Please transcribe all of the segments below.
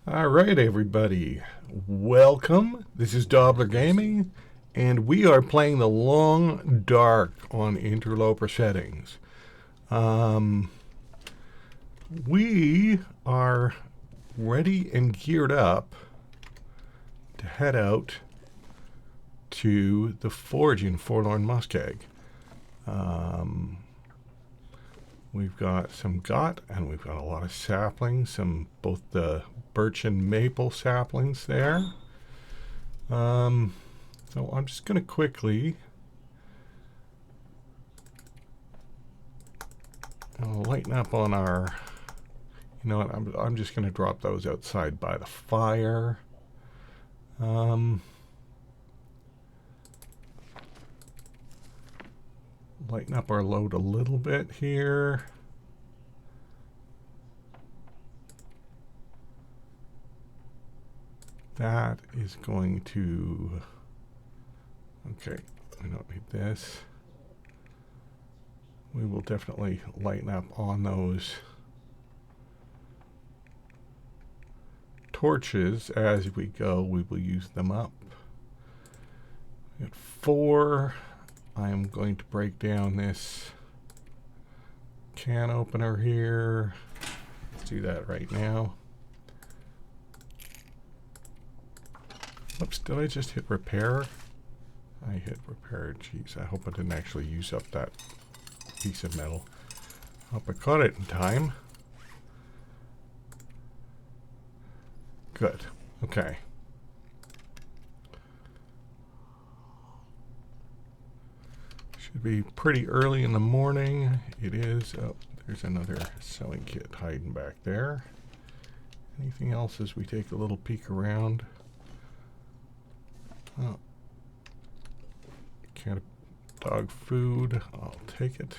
All right, everybody. Welcome. This is Dobler Gaming, and we are playing the Long Dark on Interloper settings. We are ready and geared up to head out to the forge in Forlorn Muskeg. We've got some and we've got a lot of saplings, both the birch and maple saplings there. So I'm just going to quickly lighten up on our, you know what, I'm just going to drop those outside by the fire. Lighten up our load a little bit here. That is going to, okay, we don't need this. We will definitely lighten up on those torches as we go. We will use them up. We got 4. I am going to break down this can opener here. Let's do that right now. Oops, did I just hit repair? I hit repair. Jeez, I hope I didn't actually use up that piece of metal. Hope I caught it in time. Good. Okay. Should be pretty early in the morning. It is. Oh, there's another sewing kit hiding back there. Anything else as we take a little peek around? Oh. Can of dog food. I'll take it.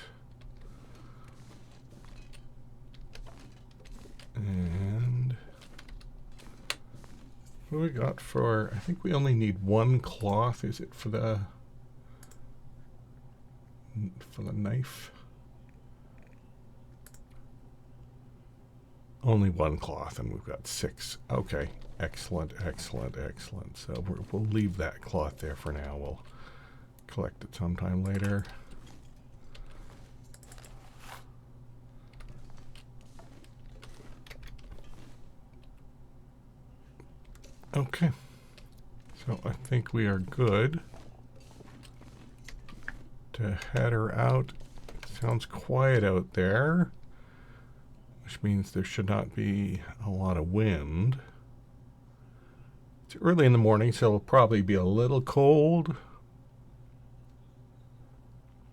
And what do we got for? I think we only need 1 cloth. Is it for the knife? Only 1 cloth, and we've got 6. Okay, excellent, excellent, excellent. So we'll leave that cloth there for now. We'll collect it sometime later. Okay, so I think we are good to head her out. Sounds quiet out there, which means there should not be a lot of wind. It's early in the morning, so it'll probably be a little cold.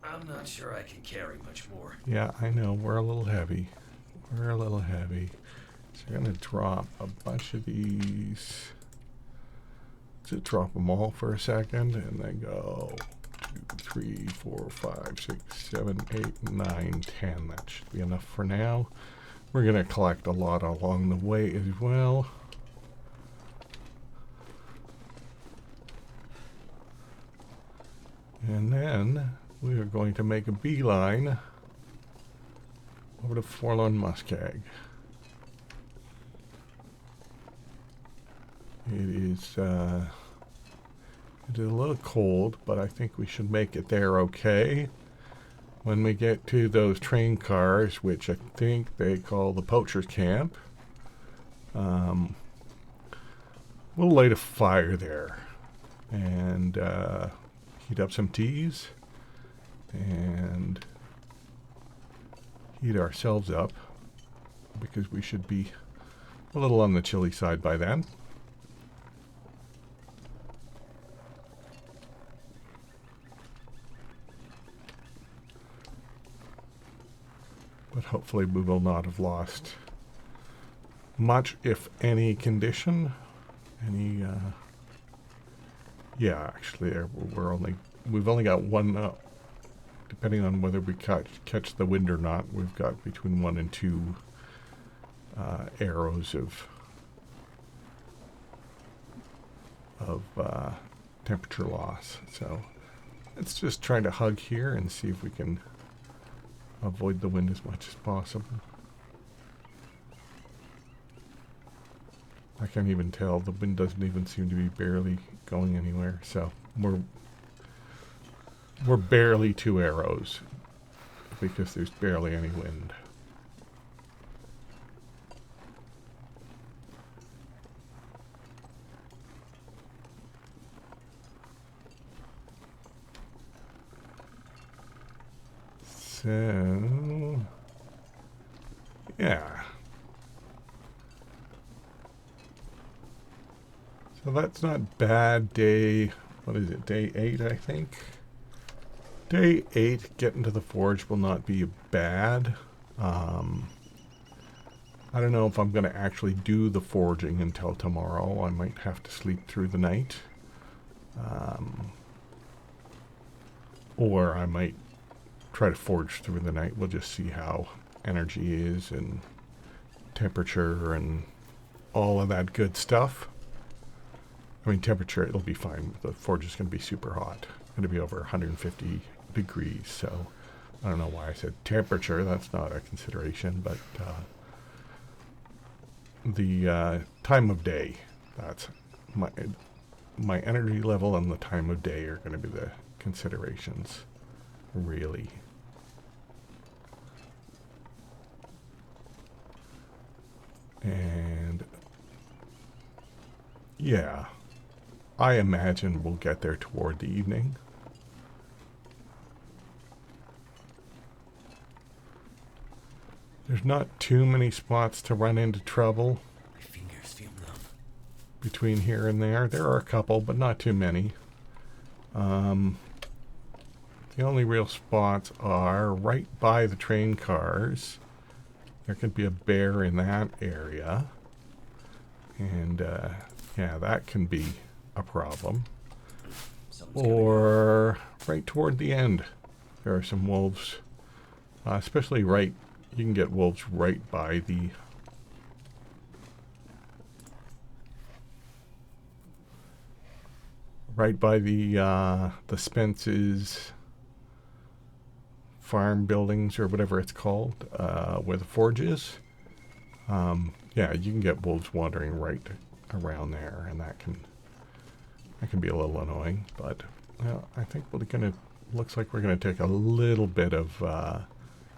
I'm not sure I can carry much more. Yeah, I know. We're a little heavy. We're a little heavy. So I'm going to drop a bunch of these. Let's drop them all for a second and then go 2, 3, 4, 5, 6, 7, 8, 9, 10. That should be enough for now. We're going to collect a lot along the way as well. And then we are going to make a beeline over to Forlorn Muskeg. It is a little cold, but I think we should make it there okay. When we get to those train cars, which I think they call the Poacher's Camp, we'll light a fire there and heat up some teas and heat ourselves up, because we should be a little on the chilly side by then. But hopefully we will not have lost much, if any, condition. Yeah, actually, we've only got 1, depending on whether we catch the wind or not, we've got between 1 and 2 arrows of temperature loss. So let's just try to hug here and see if we can avoid the wind as much as possible. I can't even tell. The wind doesn't even seem to be barely going anywhere. So we're barely 2 arrows because there's barely any wind. So, yeah. So that's not bad. Day, what is it? Day 8, I think. Day 8, getting to the forge will not be bad. I don't know if I'm going to actually do the forging until tomorrow. I might have to sleep through the night. Or I might try to forge through the night. We'll just see how energy is and temperature and all of that good stuff. I mean, temperature, it'll be fine. The forge is going to be super hot. It's going to be over 150 degrees. So I don't know why I said temperature. That's not a consideration. But the time of day, that's my energy level and the time of day are going to be the considerations, really. And yeah, I imagine we'll get there toward the evening. There's not too many spots to run into trouble. My fingers feel numb. Between here and there. There are a couple, but not too many. The only real spots are right by the train cars. There could be a bear in that area. And, yeah, that can be a problem. Or right toward the end, there are some wolves. Especially right, you can get wolves right by the Spence's farm buildings or whatever it's called, where the forge is. Yeah, you can get wolves wandering right around there, and that can be a little annoying. But well, I think looks like we're gonna take a little bit of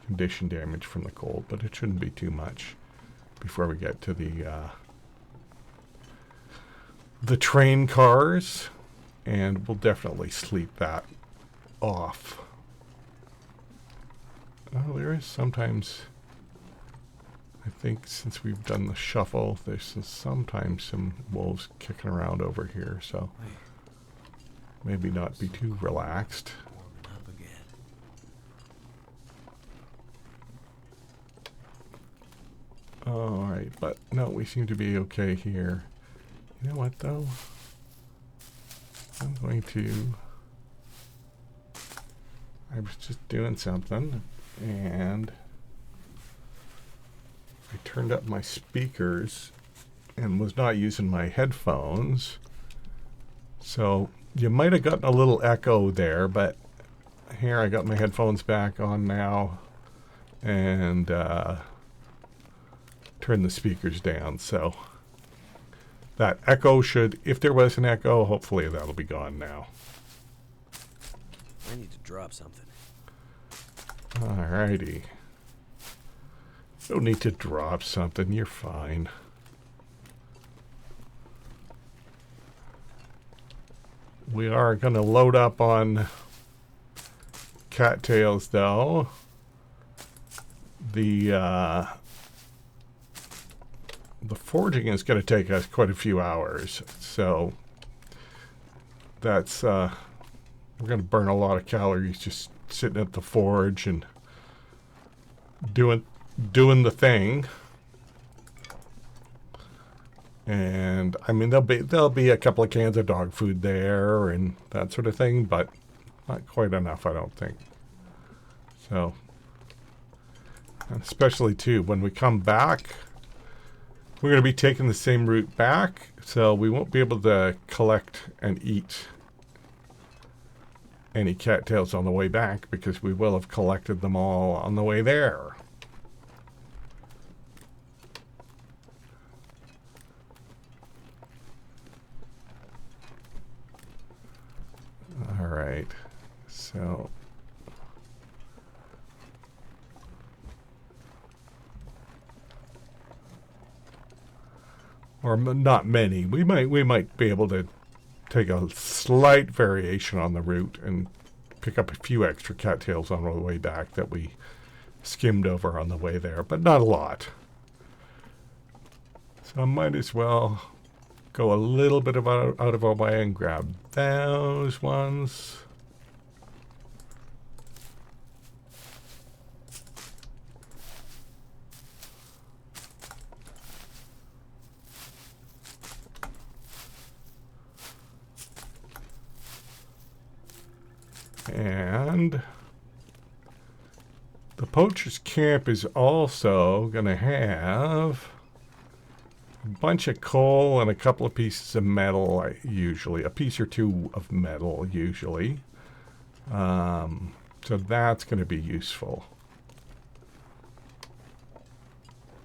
condition damage from the cold, but it shouldn't be too much before we get to the train cars, and we'll definitely sleep that off. Oh, there is sometimes, I think since we've done the shuffle, there's sometimes some wolves kicking around over here, so maybe not be too relaxed. Alright, but no, we seem to be okay here. You know what, though? I'm going to... I was just doing something, and I turned up my speakers and was not using my headphones. So you might have gotten a little echo there, but here I got my headphones back on now, and turn the speakers down. So that echo should, if there was an echo, hopefully that'll be gone now. I need to drop something. Alrighty. Don't need to drop something, you're fine. We are going to load up on cattails, though. The forging is going to take us quite a few hours, so that's we're going to burn a lot of calories just sitting at the forge and doing the thing. And I mean, there'll be a couple of cans of dog food there and that sort of thing, but not quite enough, I don't think. So, and especially too, when we come back, we're going to be taking the same route back, so we won't be able to collect and eat any cattails on the way back because we will have collected them all on the way there. So or not many. We might be able to take a slight variation on the route and pick up a few extra cattails on the way back that we skimmed over on the way there, but not a lot. So I might as well go a little bit out of our way and grab those ones. And the poacher's camp is also going to have a bunch of coal and a couple of pieces of metal, usually. A piece or two of metal, usually. So that's going to be useful.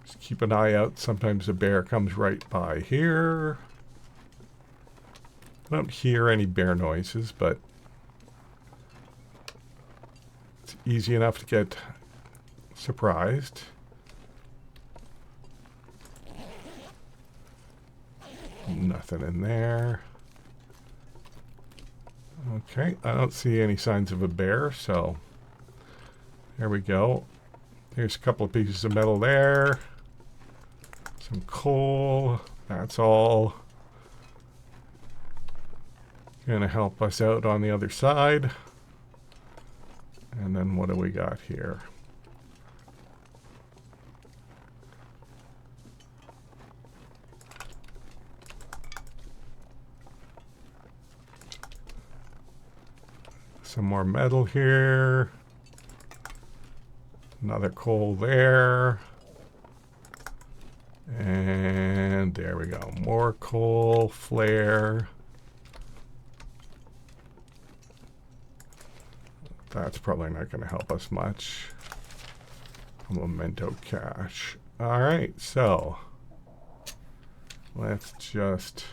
Just keep an eye out. Sometimes a bear comes right by here. I don't hear any bear noises, but it's easy enough to get surprised. Nothing in there. Okay, I don't see any signs of a bear, so there we go. Here's a couple of pieces of metal there. Some coal. That's all going to help us out on the other side. And then what do we got here? Some more metal here. Another coal there. And there we go. More coal, flare. That's probably not going to help us much. A memento cache. All right, so let's just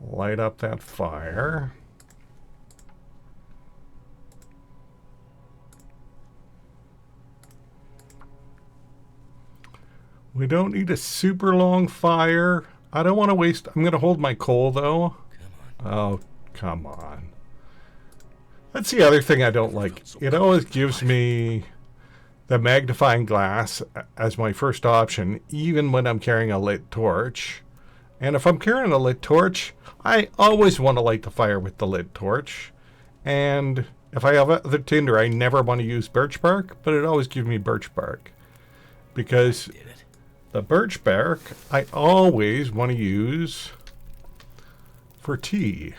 light up that fire. We don't need a super long fire. I don't want to waste. I'm going to hold my coal, though. Come on. Oh, come on. That's the other thing I don't like. It always gives me the magnifying glass as my first option, even when I'm carrying a lit torch. And if I'm carrying a lit torch, I always want to light the fire with the lit torch. And if I have other tinder, I never want to use birch bark, but it always gives me birch bark. Because the birch bark, I always want to use for tea.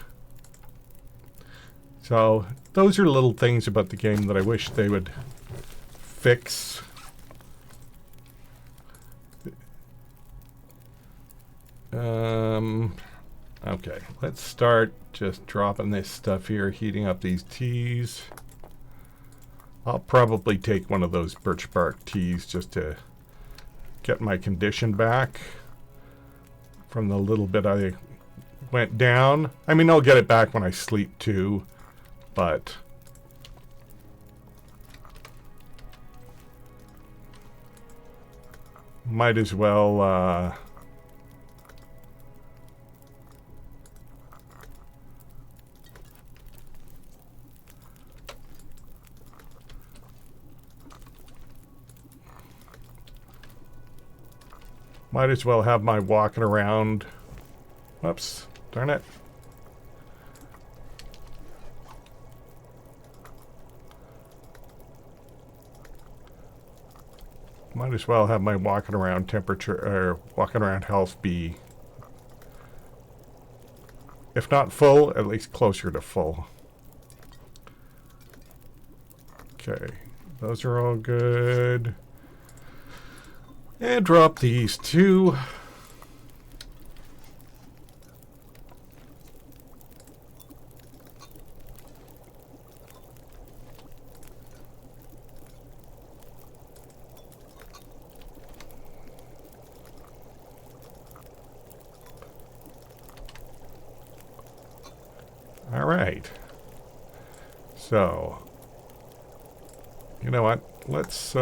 So those are little things about the game that I wish they would fix. Okay, let's start just dropping this stuff here, heating up these teas. I'll probably take one of those birch bark teas just to get my condition back from the little bit I went down. I mean, I'll get it back when I sleep too, but might as well have my walking around. Whoops, darn it. Might as well have my walking around temperature, or walking around health be, if not full, at least closer to full. Okay, those are all good. And drop these two. right. So, you know what? Let's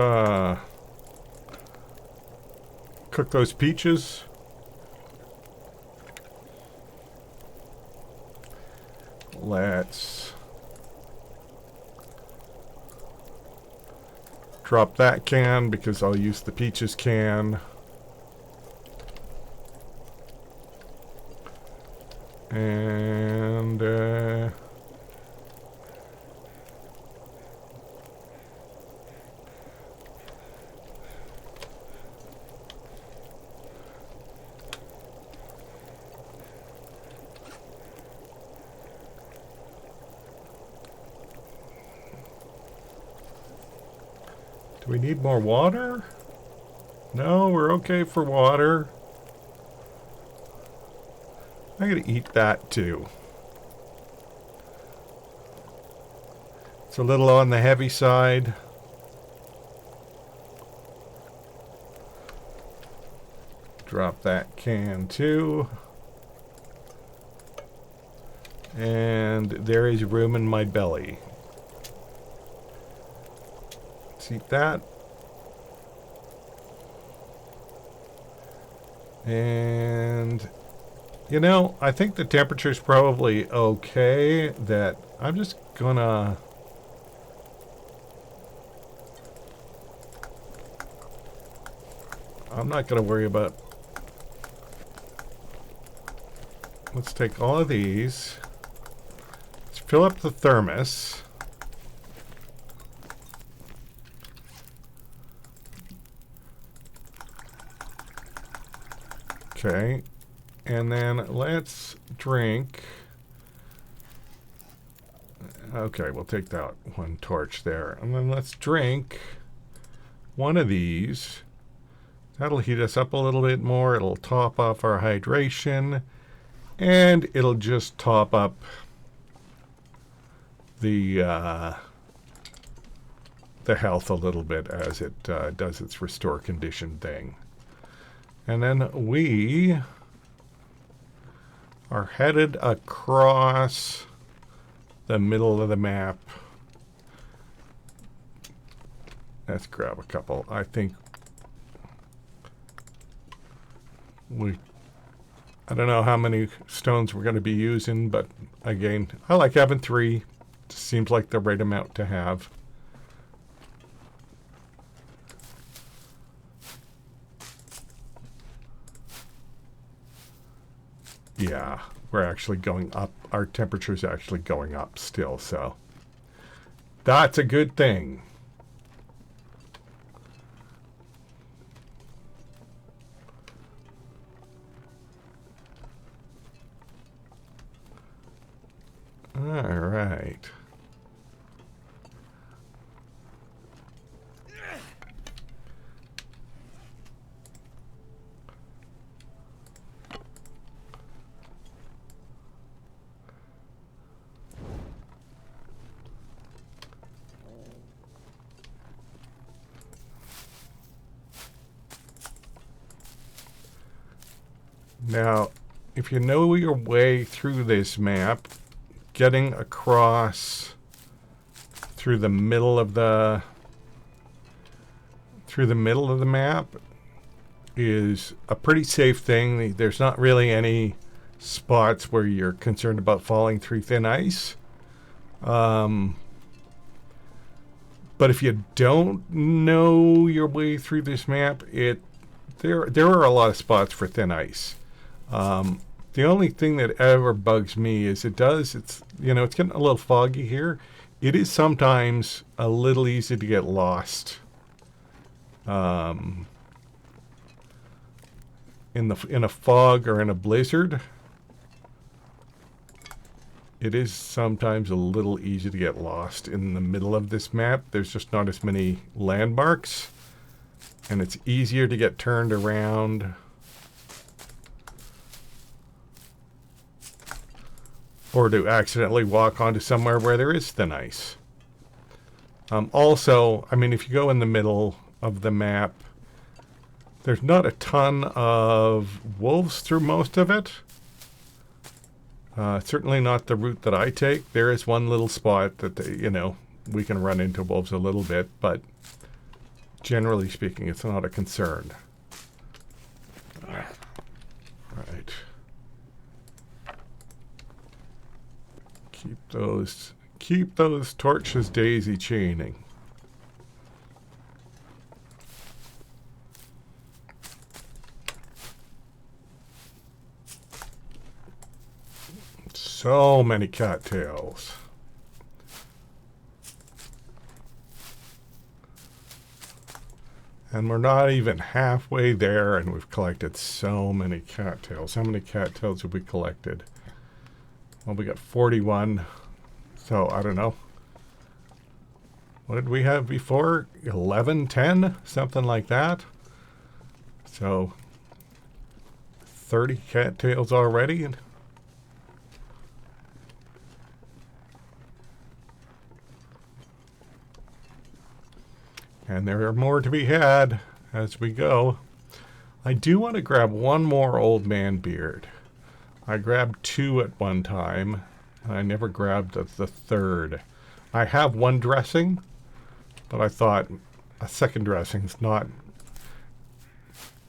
cook those peaches. Let's drop that can because I'll use the peaches can. And do we need more water? No, we're okay for water. I'm going to eat that too. It's a little on the heavy side. Drop that can too. And there is room in my belly. Let's eat that. And, you know, I think the temperature's probably okay. That I'm just gonna... I'm not gonna worry about... Let's take all of these. Let's fill up the thermos. Okay, and then let's drink. Okay, we'll take that one torch there. And then let's drink one of these. That'll heat us up a little bit more. It'll top off our hydration. And it'll just top up the health a little bit as it does its restore condition thing. And then we are headed across the middle of the map. Let's grab a couple. I think I don't know how many stones we're going to be using, but again, I like having 3. It seems like the right amount to have. Yeah, we're actually going up. Our temperature's actually going up still, so that's a good thing. All right. Now, if you know your way through this map, getting across through the middle of the map is a pretty safe thing. There's not really any spots where you're concerned about falling through thin ice. But if you don't know your way through this map, there are a lot of spots for thin ice. The only thing that ever bugs me is it's getting a little foggy here. It is sometimes a little easy to get lost in a fog or in a blizzard. It is sometimes a little easy to get lost in the middle of this map. There's just not as many landmarks, and it's easier to get turned around. Or to accidentally walk onto somewhere where there is thin ice. Also, I mean, if you go in the middle of the map, there's not a ton of wolves through most of it. Certainly not the route that I take. There is one little spot that, we can run into wolves a little bit, but generally speaking, it's not a concern. Right. Keep those torches daisy chaining. So many cattails. And we're not even halfway there, and we've collected so many cattails. How many cattails have we collected? Well, we got 41. So, I don't know. What did we have before? 11, 10? Something like that. So, 30 cattails already. And there are more to be had as we go. I do want to grab one more old man beard. I grabbed 2 at one time, and I never grabbed the third. I have one dressing, but I thought a second dressing's not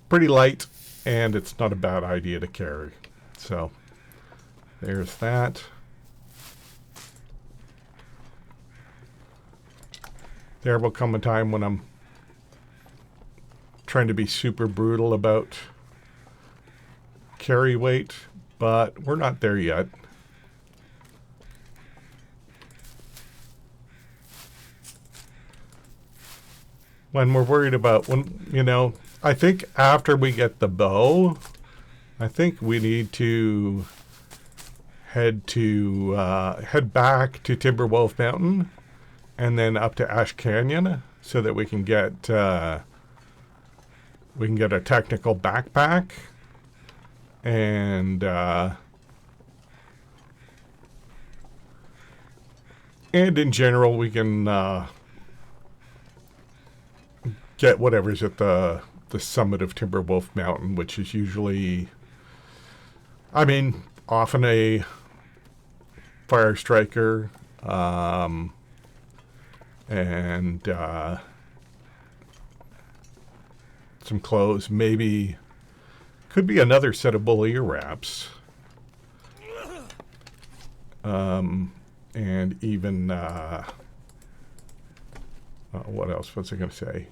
pretty light, and it's not a bad idea to carry. So there's that. There will come a time when I'm trying to be super brutal about carry weight, but we're not there yet. When we're worried about, I think after we get the bow, I think we need to head back to Timberwolf Mountain and then up to Ash Canyon so that we can get a technical backpack and in general we can get whatever's at the summit of Timberwolf Mountain, which is usually, often a fire striker, and some clothes. Maybe could be another set of bull ear wraps, and even what else was I going to say?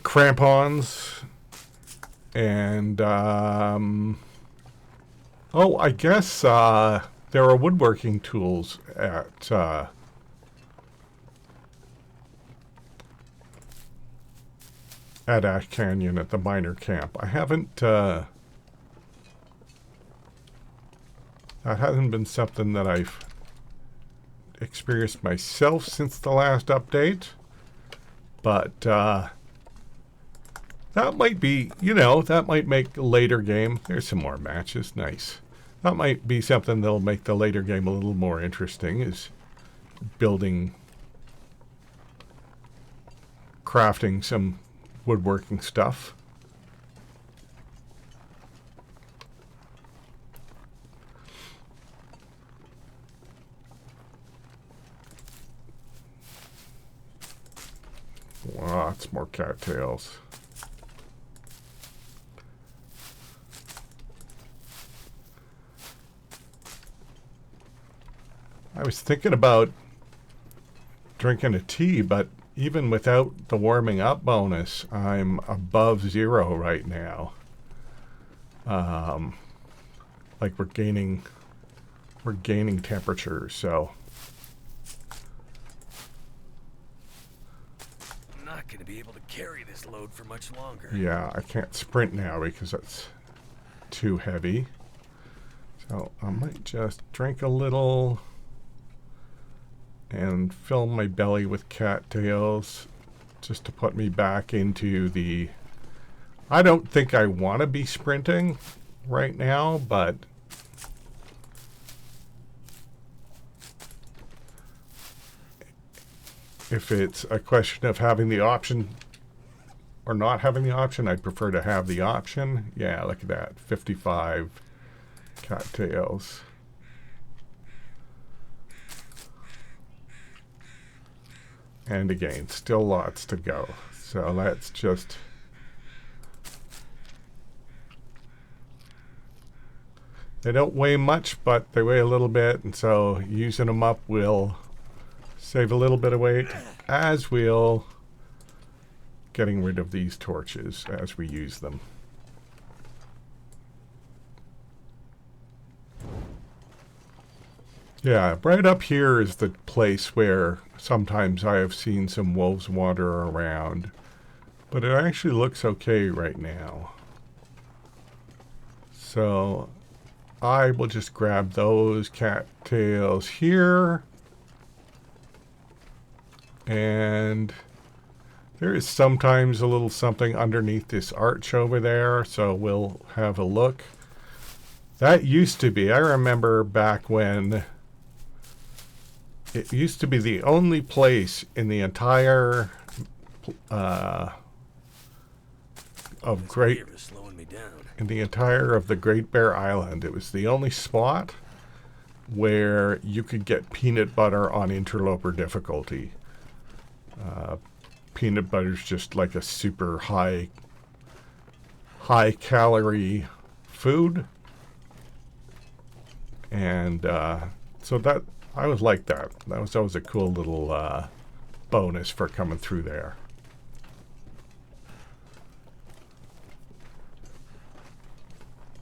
Crampons and I guess there are woodworking tools at Ash Canyon at the miner camp. I haven't that hasn't been something that I've experienced myself since the last update, but that might be, that might make a later game. There's some more matches. Nice. That might be something that'll make the later game a little more interesting, is crafting some woodworking stuff. Lots more cattails. I was thinking about drinking a tea, but even without the warming up bonus, I'm above 0 right now. Like we're gaining temperature, so. I'm not going to be able to carry this load for much longer. Yeah, I can't sprint now because it's too heavy. So I might just drink a little and fill my belly with cattails just to put me back into the... I don't think I want to be sprinting right now, but if it's a question of having the option or not having the option. I'd prefer to have the option. Yeah, look at that. 55 cattails. And again, still lots to go. So let's just... They don't weigh much, but they weigh a little bit, and so using them up will save a little bit of weight, as will getting rid of these torches as we use them. Yeah, right up here is the place where sometimes I have seen some wolves wander around, but it actually looks okay right now. So I will just grab those cattails here. And there is sometimes a little something underneath this arch over there, so we'll have a look. That used to be, I remember back when it used to be the only place in the entire of the Great Bear Island. It was the only spot where you could get peanut butter on Interloper difficulty. Peanut butter is just like a super high calorie food, and so that I was like that. That was always a cool little bonus for coming through there.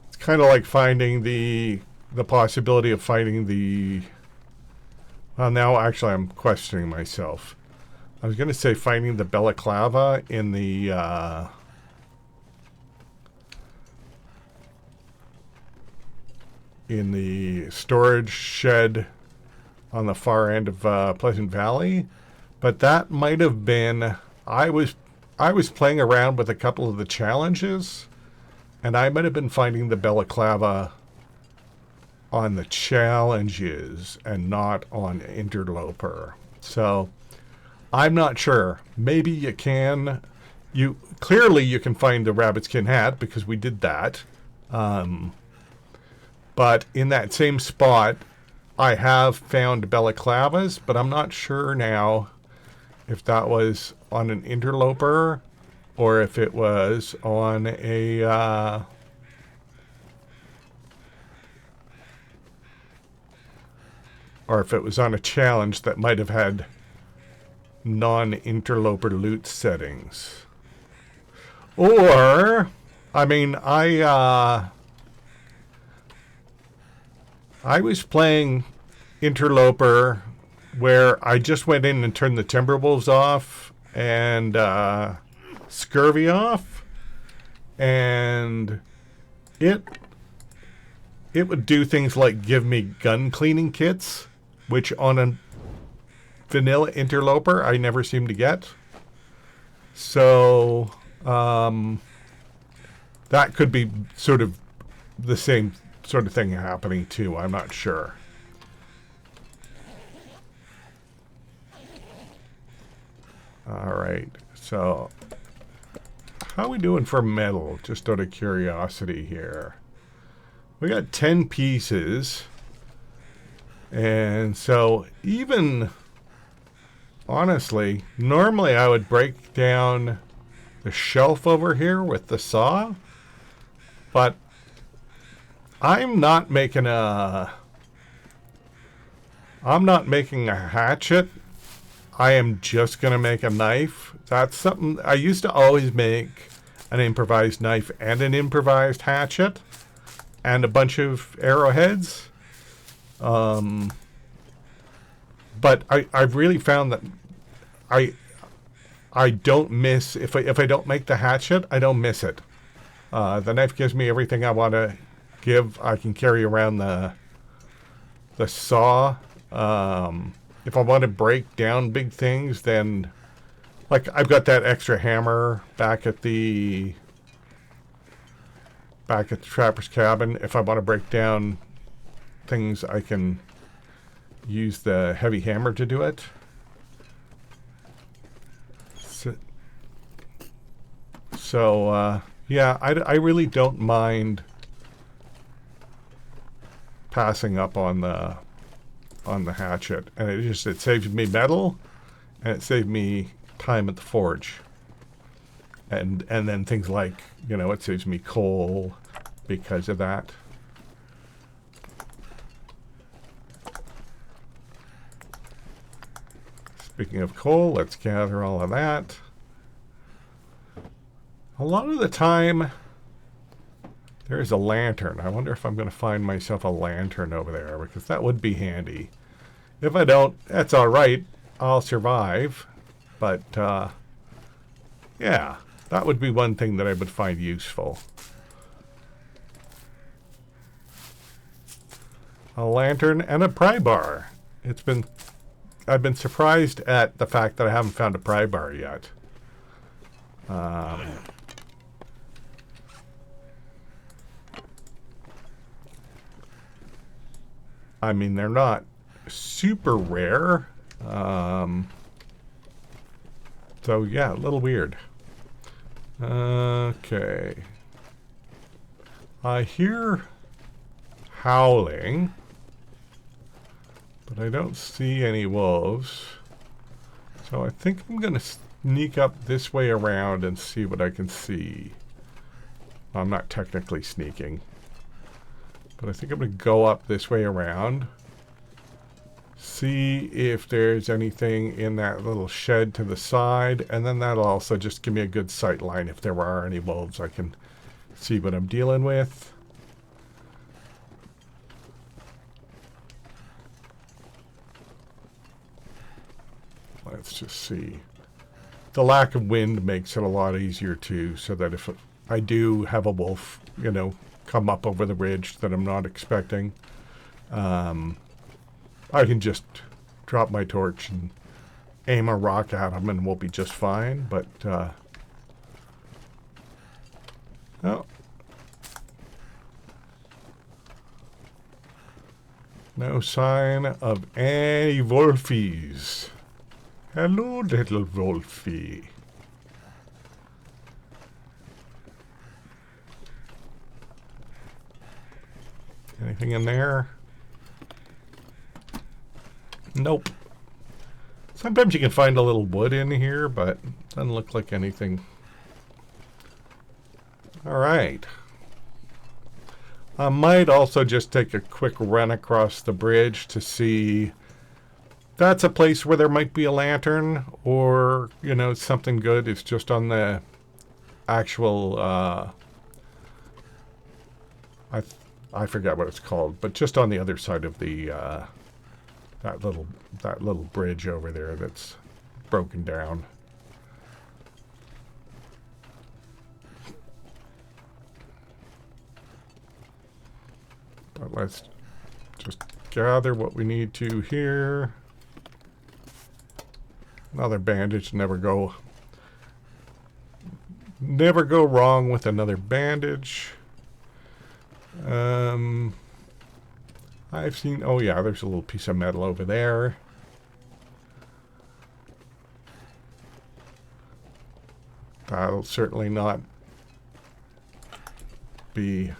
It's kind of like finding the possibility of finding the... Well, now actually I'm questioning myself. I was going to say finding the balaclava in the storage shed on the far end of Pleasant Valley, but that might have been... I was playing around with a couple of the challenges, and I might have been finding the balaclava on the challenges and not on Interloper. So I'm not sure. Maybe you can. Clearly you can find the rabbit skin hat because we did that. But in that same spot, I have found balaclavas, but I'm not sure now if that was on an Interloper or if it was on a... or if it was on a challenge that might have had non-Interloper loot settings. Or, I mean, I was playing Interloper where I just went in and turned the Timberwolves off and Scurvy off, and it would do things like give me gun cleaning kits, which on a vanilla Interloper I never seem to get. So that could be sort of the same sort of thing happening too. I'm not sure. All right, so how are we doing for metal? Just out of curiosity here. We got 10 pieces. And so even, honestly, normally I would break down the shelf over here with the saw. But I'm not making a hatchet. I am just going to make a knife. That's something I used to always make, an improvised knife and an improvised hatchet and a bunch of arrowheads. But I've really found that I don't miss, if I don't make the hatchet, I don't miss it. The knife gives me everything I want to give. I can carry around the saw. If I want to break down big things, then, like, I've got that extra hammer back at the trapper's cabin. If I want to break down things, I can use the heavy hammer to do it. So, yeah, I really don't mind passing up on the hatchet, and it saves me metal, and it saved me time at the forge, and then things like, you know, it saves me coal because of that. Speaking of coal, let's gather all of that. A lot of the time, there's a lantern. I wonder if I'm going to find myself a lantern over there, because that would be handy. If I don't, that's all right. I'll survive. But, yeah, that would be one thing that I would find useful. A lantern and a pry bar. I've been surprised at the fact that I haven't found a pry bar yet. I mean, they're not super rare. So, yeah, a little weird. Okay. I hear howling, but I don't see any wolves. So I think I'm going to sneak up this way around and see what I can see. I'm not technically sneaking, but I think I'm going to go up this way around, see if there's anything in that little shed to the side, and then that'll also just give me a good sight line. If there are any wolves, I can see what I'm dealing with. Let's just see. The lack of wind makes it a lot easier too, so that if I do have a wolf, you know, come up over the ridge that I'm not expecting, I can just drop my torch and aim a rock at him and we'll be just fine. But, oh. No sign of any wolfies. Hello, little wolfie. Anything in there? Nope. Sometimes you can find a little wood in here, but doesn't look like anything. All right. I might also just take a quick run across the bridge to see. That's a place where there might be a lantern, or, you know, something good. It's just on the actual, I forget what it's called, but just on the other side of the, that little bridge over there that's broken down. But let's just gather what we need to here. Another bandage. Never go wrong with another bandage. I've seen, oh yeah, there's a little piece of metal over there. That'll certainly not be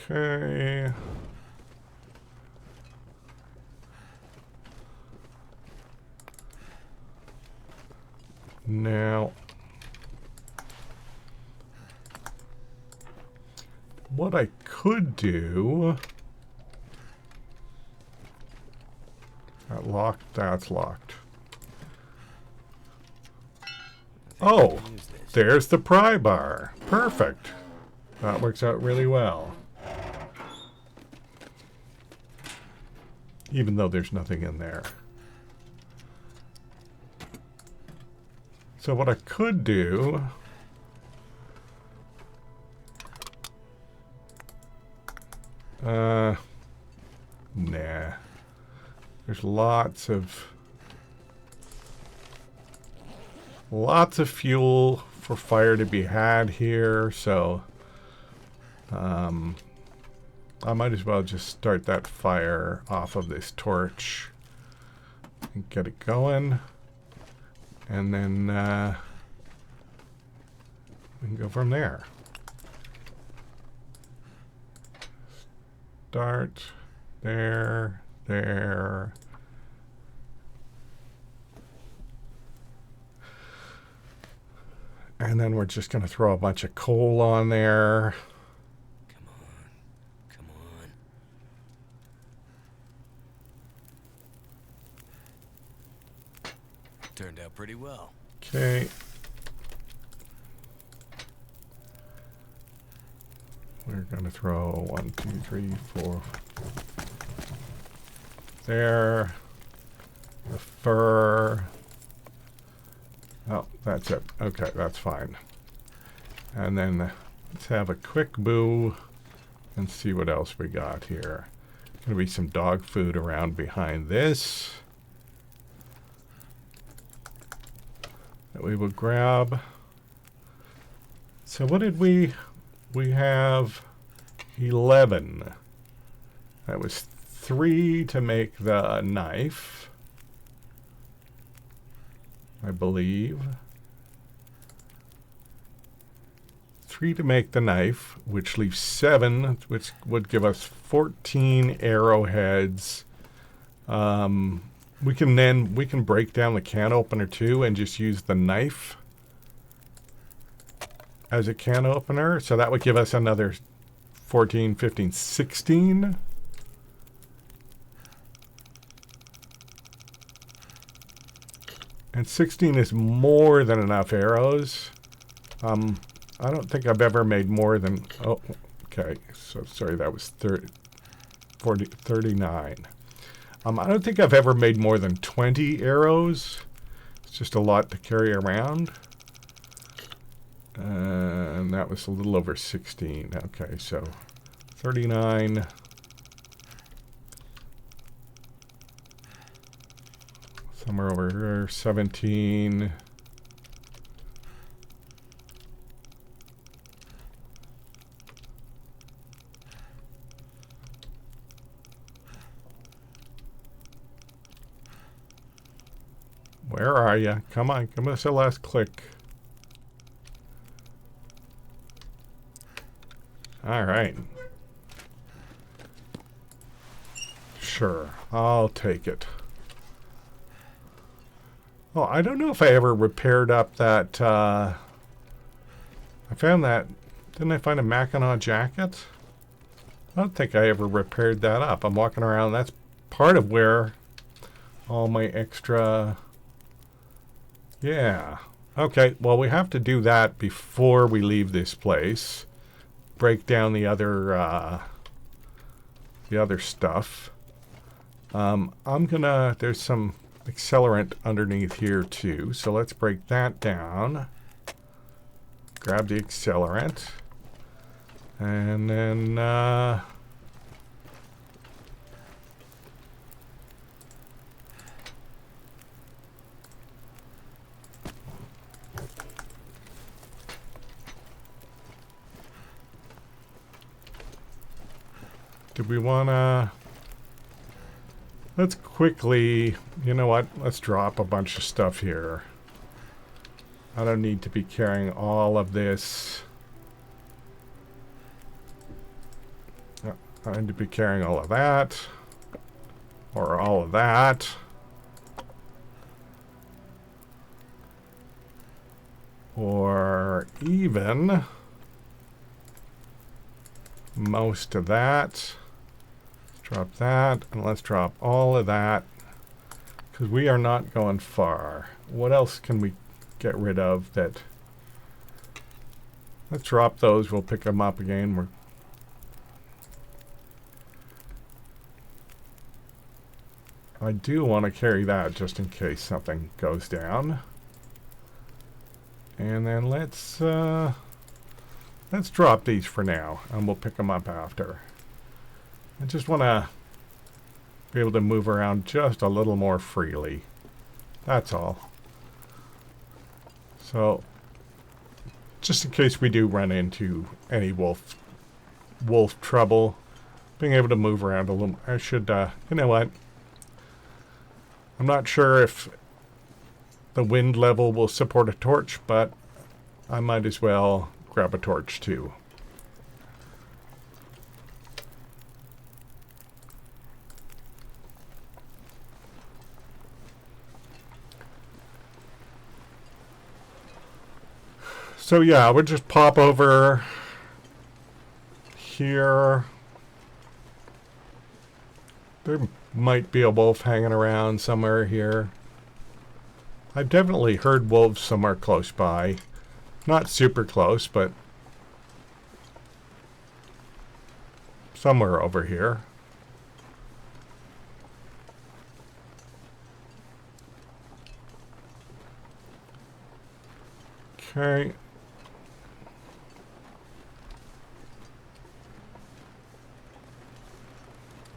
okay. Now, what I could do, that locked, that's locked. Oh, there's the pry bar. Perfect. That works out really well. Even though there's nothing in there. So what I could do, nah. There's lots of fuel for fire to be had here, so I might as well just start that fire off of this torch. and get it going. And then we can go from there. Start there, there. And then we're just going to throw a bunch of coal on there. Come on. Come on. Turned out pretty well. Okay. We're going to throw 1, 2, 3, 4. There. The fur. Oh, that's it. Okay, that's fine. And then let's have a quick boo and see what else we got here. Going to be some dog food around behind this that we will grab. So what did we have 11. That was 3 to make the knife, I believe. 3 to make the knife, which leaves 7, which would give us 14 arrowheads. We can break down the can opener too and just use the knife as a can opener. So that would give us another 14, 15, 16. And 16 is more than enough arrows. I don't think I've ever made more than... Oh, okay. So, sorry, that was 39. I don't think I've ever made more than 20 arrows. It's just a lot to carry around. And that was a little over 16. Okay, so 39. Somewhere over here, 17. Where are you? Come on, give us a last click. All right. Sure, I'll take it. Oh, I don't know if I ever repaired up that, I found that, didn't I find a Mackinac jacket? I don't think I ever repaired that up. I'm walking around, that's part of where all my extra, yeah. Okay, well, we have to do that before we leave this place. Break down the other stuff. I'm gonna, there's some accelerant underneath here too, so let's break that down. Grab the accelerant, and then do we wanna, let's quickly, you know what, let's drop a bunch of stuff here. I don't need to be carrying all of this. I need to be carrying all of that. Or all of that. Or even most of that. Drop that, and let's drop all of that, because we are not going far. What else can we get rid of that? Let's drop those, we'll pick them up again. I do want to carry that just in case something goes down. And then let's drop these for now, and we'll pick them up after. I just want to be able to move around just a little more freely. That's all. So, just in case we do run into any wolf trouble, being able to move around a little. I should, you know what? I'm not sure if the wind level will support a torch, but I might as well grab a torch too. So yeah, we'll just pop over here. There might be a wolf hanging around somewhere here. I've definitely heard wolves somewhere close by. Not super close, but somewhere over here. Okay.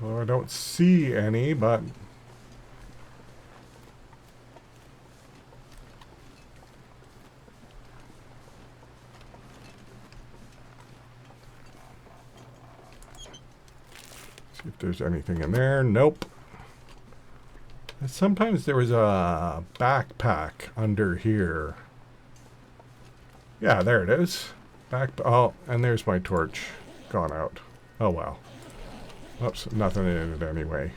Well, I don't see any, but see if there's anything in there. Nope. And sometimes there was a backpack under here. Yeah, there it is. Oh, and there's my torch. Gone out. Oh well. Oops, nothing in it anyway.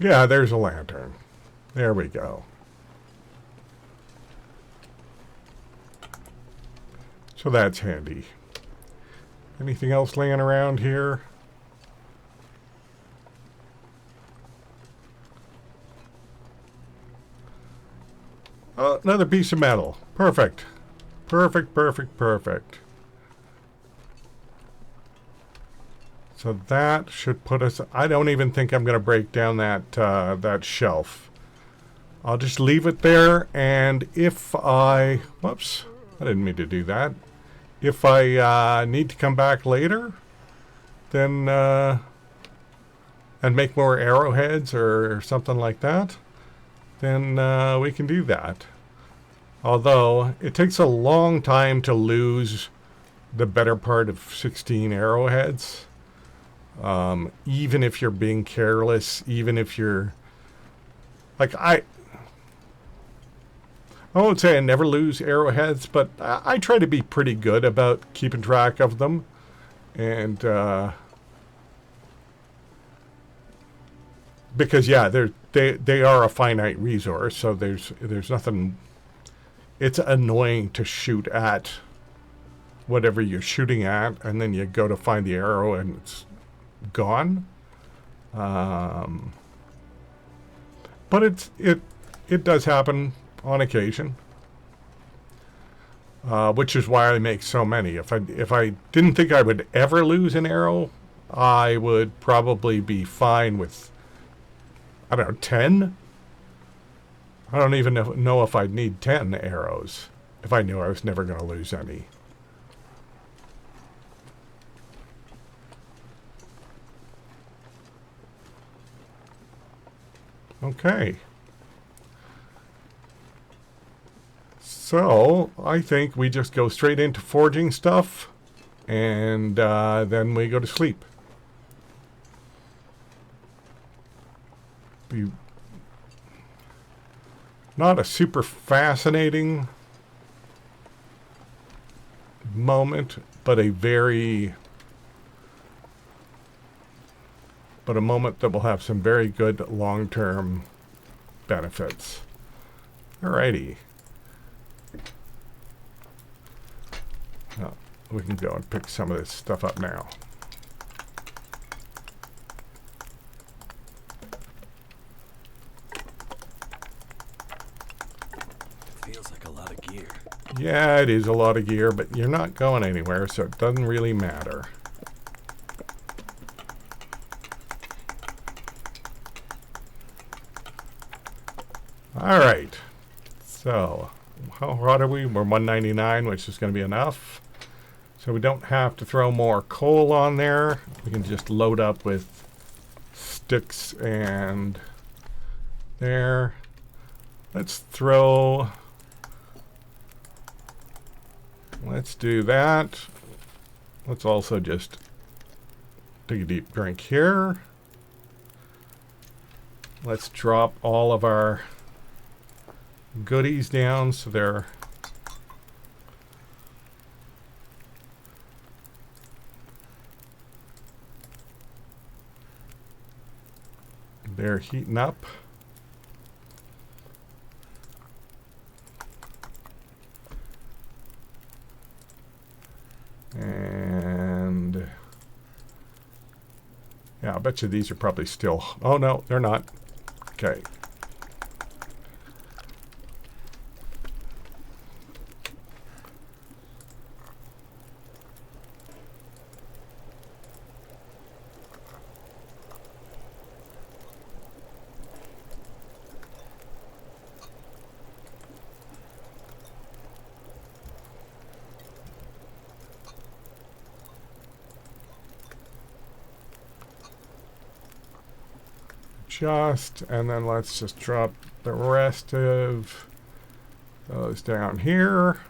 Yeah, there's a lantern. There we go. So that's handy. Anything else laying around here? Oh, another piece of metal. Perfect. Perfect, perfect, perfect. So that should put us... I don't even think I'm going to break down that, that shelf. I'll just leave it there, and if I... Whoops. I didn't mean to do that. If I need to come back later, then... and make more arrowheads or something like that, then we can do that. Although, it takes a long time to lose the better part of 16 arrowheads. Even if you're being careless, even if you're... Like, I won't say I never lose arrowheads, but I try to be pretty good about keeping track of them. And, because, yeah, they are a finite resource, so there's nothing... It's annoying to shoot at whatever you're shooting at, and then you go to find the arrow and it's gone. But it does happen on occasion, which is why I make so many. If I didn't think I would ever lose an arrow, I would probably be fine with, I don't know, 10. I don't even know if I'd need 10 arrows if I knew I was never going to lose any. Okay. So, I think we just go straight into forging stuff, and then we go to sleep. Not a super fascinating moment, but a moment that will have some very good long-term benefits. Alrighty. Now, we can go and pick some of this stuff up now. Yeah, it is a lot of gear, but you're not going anywhere, so it doesn't really matter. Alright. So, how hot are we? We're 199, which is going to be enough. So we don't have to throw more coal on there. We can just load up with sticks and there. Let's throw... Let's do that. Let's also just take a deep drink here. Let's drop all of our goodies down so they're heating up. And yeah, I bet you these are probably still, oh no, they're not. Okay. And then let's just drop the rest of those down here.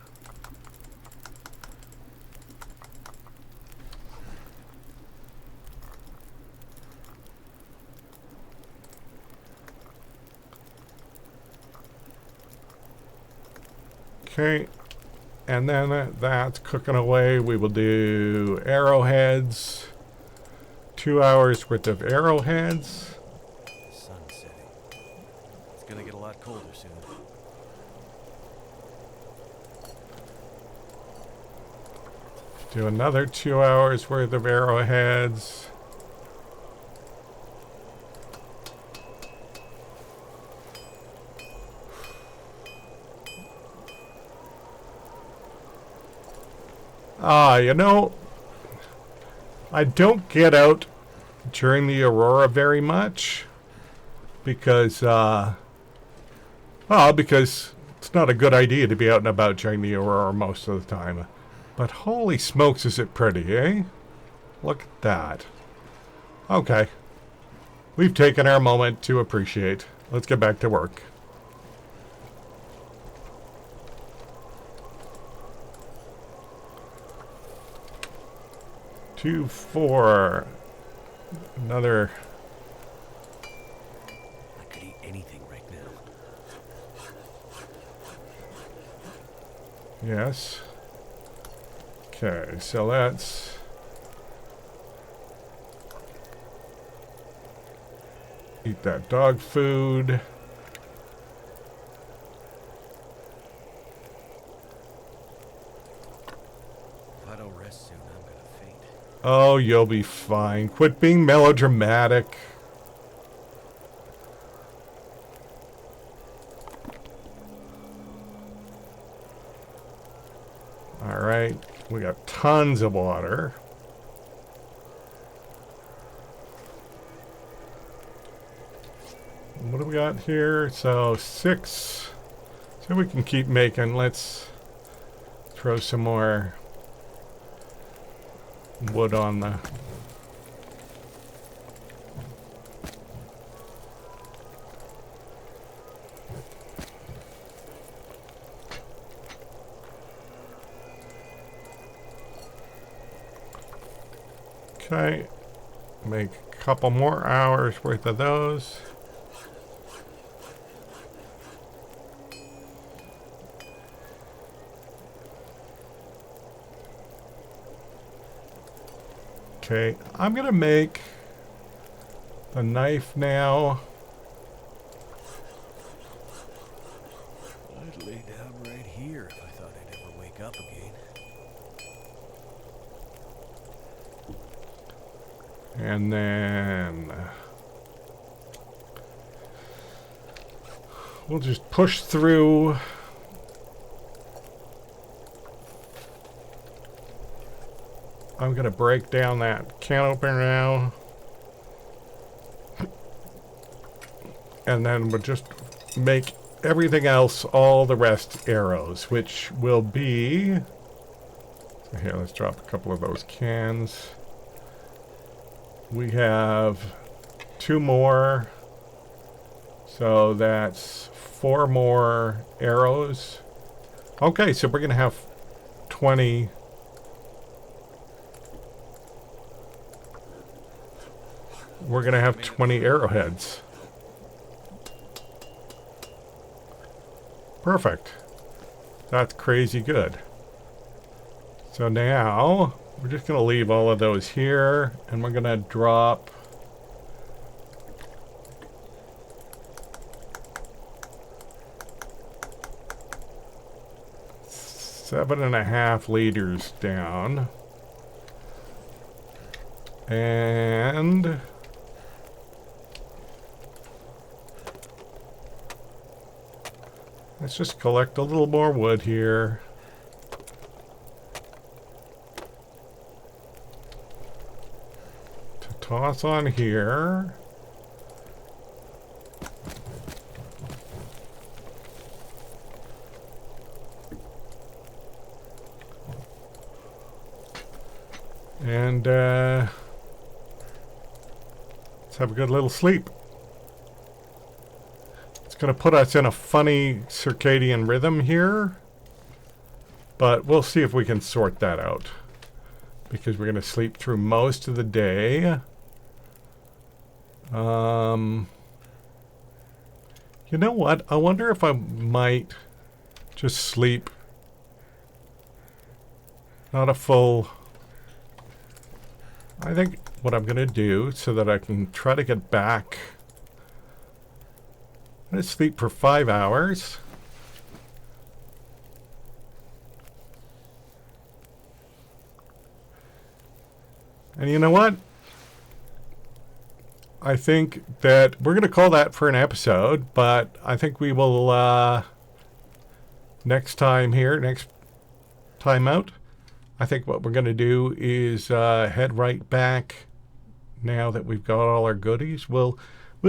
Okay, and then that's cooking away. We will do arrowheads. 2 hours worth of arrowheads. Gonna get a lot colder soon. Do another 2 hours worth of arrowheads. You know, I don't get out during the aurora very much because because it's not a good idea to be out and about during the aurora most of the time. But holy smokes, is it pretty, eh? Look at that. Okay. We've taken our moment to appreciate. Let's get back to work. Two, four. Another. I could eat anything right now. Yes. Okay, so let's eat that dog food. If I don't rest soon, I'm gonna faint. Oh, you'll be fine. Quit being melodramatic. All right. We got tons of water. What do we got here? So 6. So we can keep making. Let's throw some more wood on the... Okay, make a couple more hours worth of those. Okay, I'm gonna make a knife now. I'd lay down right here if I thought I'd ever wake up again. And then we'll just push through. I'm going to break down that can opener now. And then we'll just make everything else, all the rest, arrows, which will be... So here, let's drop a couple of those cans. We have 2 more, so that's 4 more arrows. Okay, so we're going to have 20. We're going to have 20 arrowheads. Perfect. That's crazy good. So now we're just going to leave all of those here, and we're going to drop seven and a half liters down. And let's just collect a little more wood here. To toss on here. And let's have a good little sleep. It's going to put us in a funny circadian rhythm here, but we'll see if we can sort that out, because we're going to sleep through most of the day. You know what? I wonder if I might just sleep not a full... I think what I'm going to do, so that I can try to get back, I'm going to sleep for 5 hours. And you know what? I think that we're going to call that for an episode, but I think we will, next time out, I think what we're going to do is head right back. Now that we've got all our goodies, we'll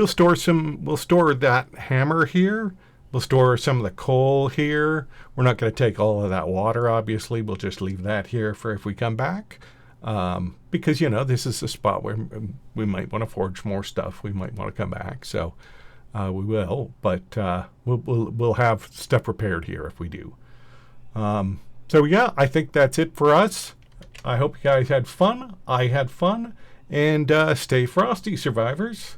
store that hammer here. We'll store some of the coal here. We're not going to take all of that water, obviously. We'll just leave that here for if we come back, because this is a spot where we might want to forge more stuff. We might want to come back, so we will. But we'll have stuff prepared here if we do. So yeah, I think that's it for us. I hope you guys had fun. I had fun. And stay frosty, survivors.